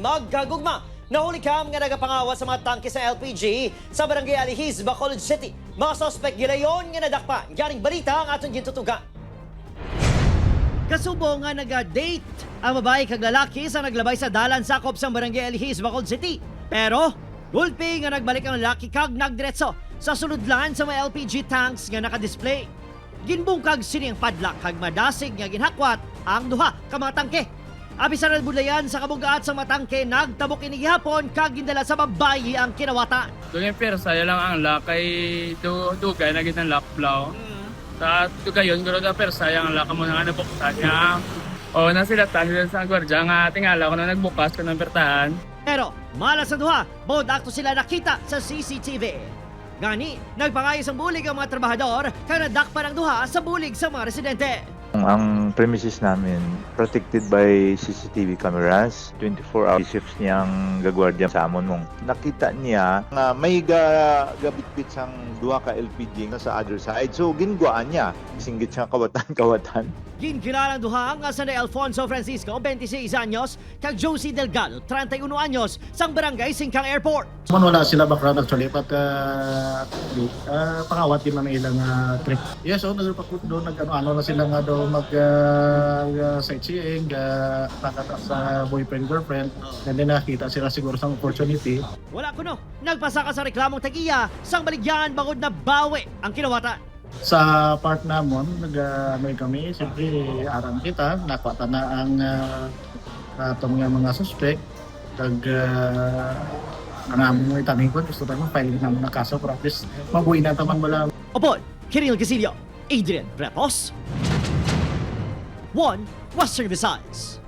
magkagugma. Nahuli kam nga nagapangawa sa mga tangke sa LPG sa Barangay Alihis, Bacolod City. Mga sospek gilayon nga nadakpa. Garing balita ang aton gintutugan. Kasubo nga naga-date ang babae kag lalaki sa naglabay sa dalan sakop sa Barangay Alihis, Bacolod City. Pero gulpi nga nagbalik ang lalaki kag nagdiretso sa suludlan sa mga LPG tanks nga naka-display. Ginbungkag sini ang padlak kag madasig nga ginhakwat ang duha ka mga tangke. Abi sa budlayan sa kabugaat sa matangke nagtabok ini gihapon kag gindala sa babayi ang kinawatan. Doon pero saya lang ang lakay dugay na gitang lakplaw. Sa dugayon guro da pero sayang ang laka mo nga nabuksan niya. O na sila tayo sa gwardiya nga tingala ko na nagbukas ko ng pertahan. Pero malas sa duha, bold akto sila nakita sa CCTV. Gani, nagpangayos ang bulig ang mga trabahador kaya nadakpan ang duha sa bulig sa mga residente. Ang premises namin protected by CCTV cameras. 24-hour shifts niyang gagwardya sa amon mong. Nakita niya na may gabitbit sang duha ka LPG na sa other side. So ginguaan niya. Singgit siya kawatan-kawatan. Ginkilalang duha nga sa Alfonso Francisco, 26 anyos, kag Josie Delgado, 31 anyos, sang barangay Singkang Airport. Wala sila background actually, but pangawat din na ilang trip. Yes, doon nag-ano na sila nga daw sightseeing, nakata sa boyfriend, girlfriend, and then nakita sila siguro sa opportunity. Wala kuno, nagpasaka sa reklamong tagiya, sang baligyan bangod na bawi ang kinawatan. Sa part namon, nag-ano kami, siyempre arang kita, nakwata na ang atong mga suspect, kag ang among itanong ko, gusto tayo filing naman ng kaso, pero at least mabuhay na tamang wala. Opo, Kiril Casilio, Adrian Brepos, 1 Western Visayas.